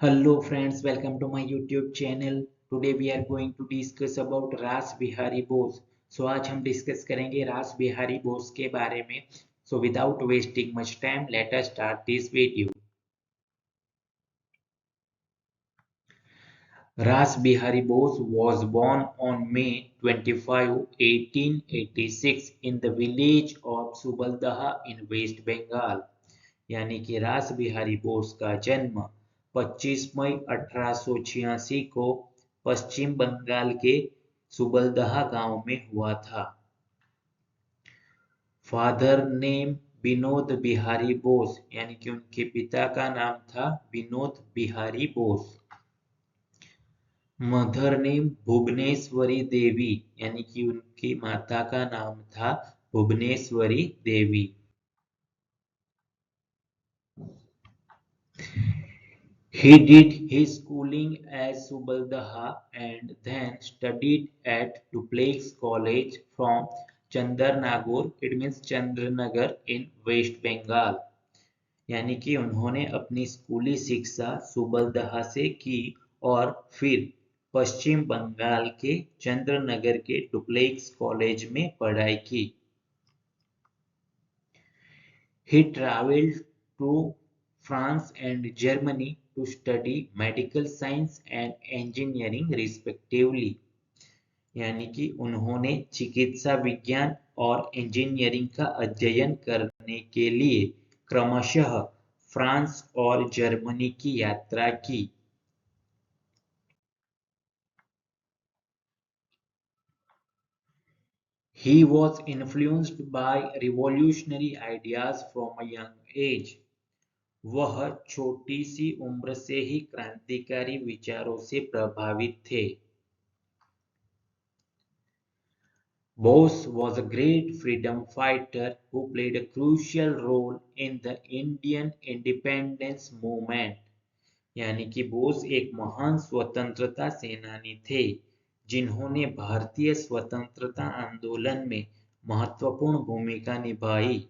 Hello friends, welcome to my YouTube channel. Today we are going to discuss about रास Bihari Bose. So आज हम discuss करेंगे रास बिहारी बोस के बारे में. So without wasting much time, let us start this video. Ras Bihari Bose was born on May 25, 1886 in the village of Subaldaha in West Bengal. यानी कि रास बिहारी बोस का जन्म 25 मई 1886 को पश्चिम बंगाल के सुबलदहा गांव में हुआ था। फादर नेम विनोद बिहारी बोस, यानी कि उनके पिता का नाम था विनोद बिहारी बोस। मदर नेम भुवनेश्वरी देवी, यानी कि उनकी माता का नाम था भुवनेश्वरी देवी। He did his schooling at Subaldaha and then studied at Duplex College from Chandarnagar, it means Chandranagar in West Bengal। यानी कि उन्होंने अपनी स्कूली शिक्षा सुबलदहा से की और फिर पश्चिम बंगाल के चंद्रनगर के डुप्लेक्स कॉलेज में पढ़ाई की। He traveled to France and Germany to study medical science and engineering respectively। यानी कि उन्होंने चिकित्सा विज्ञान और इंजीनियरिंग का अध्ययन करने के लिए क्रमशः फ्रांस और जर्मनी की यात्रा की। He was influenced by revolutionary ideas from a young age। वह छोटी सी उम्र से ही क्रांतिकारी विचारों से प्रभावित थे। Bose was a great freedom fighter who played a crucial role in the Indian independence movement। यानी कि बोस एक महान स्वतंत्रता सेनानी थे जिन्होंने भारतीय स्वतंत्रता आंदोलन में महत्वपूर्ण भूमिका निभाई।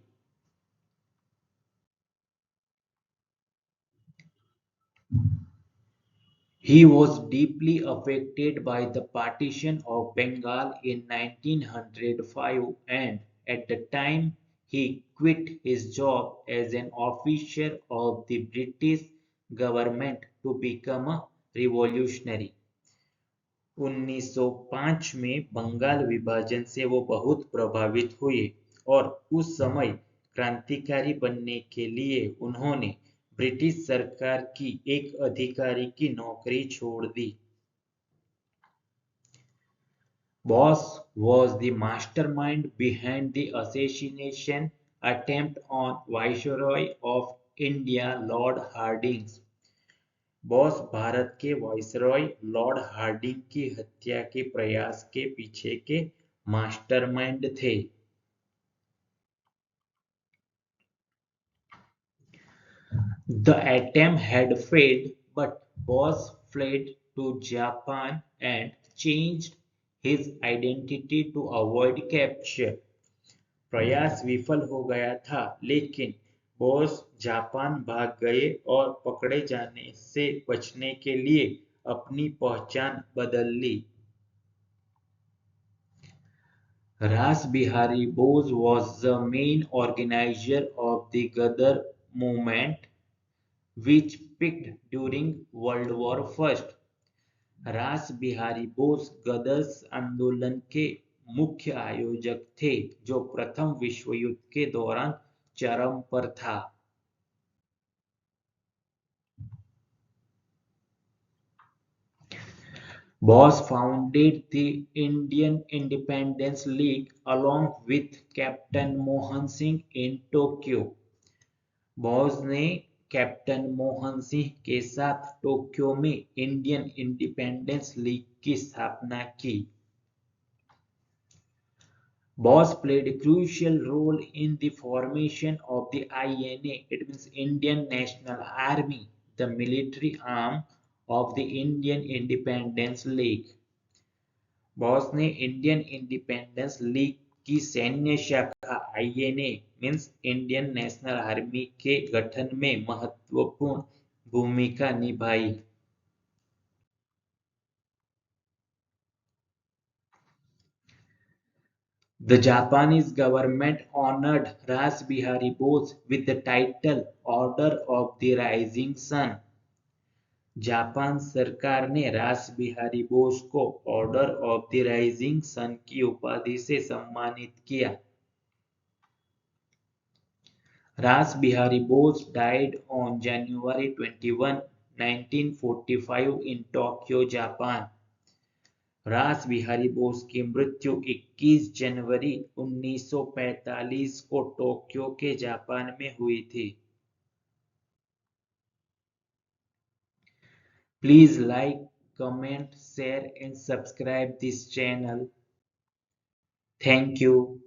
He was deeply affected by the partition of Bengal in 1905 and at the time he quit his job as an officer of the British government to become a revolutionary। 1905 में बंगाल विभाजन से वो बहुत प्रभावित हुए और उस समय क्रांतिकारी बनने के लिए उन्होंने ब्रिटिश सरकार की एक अधिकारी की नौकरी छोड़ दी। Bose was the mastermind behind the assassination attempt on Viceroy of India Lord Hardinge। Boss Bharat के वायसरॉय लॉर्ड हार्डिंग की हत्या के प्रयास के पीछे के मास्टरमाइंड थे। The attempt had failed, but Bose fled to Japan and changed his identity to avoid capture। प्रयास विफल हो गया था, लेकिन बोस जापान भाग गए और पकड़े जाने से बचने के लिए अपनी पहचान बदल ली। Ras Bihari Bose was the main organizer of the Ghadar movement, which peaked during World War I। रास बिहारी बोस गदर्स आंदोलन के मुख्य आयोजक थे जो प्रथम विश्व युद्ध के दौरान चरम पर था। Bose founded the Indian Independence League along with captain Mohan Singh in Tokyo. Bose ने कैप्टन मोहन सिंह के साथ टोक्यो में इंडियन इंडिपेंडेंस लीग की स्थापना की। Bose played a crucial role in the formation of the INA, it means Indian National Army, the military arm of the Indian Independence League। Boss ने Indian independence league की सैन्य शाखा INA means Indian national army के गठन में महत्वपूर्ण भूमिका निभाई। The Japanese government honored Ras Bihari Bose with the title Order of the Rising Sun. Japan सरकार ने रास बिहारी बोस को Order of the Rising Sun की उपाधि से सम्मानित किया। Ras Bihari Bose died on January 21, 1945 in Tokyo, Japan. रास बिहारी बोस की मृत्यु 21 जनवरी 1945 को टोक्यो के जापान में हुई थी। Please like, comment, share and subscribe this channel. Thank you.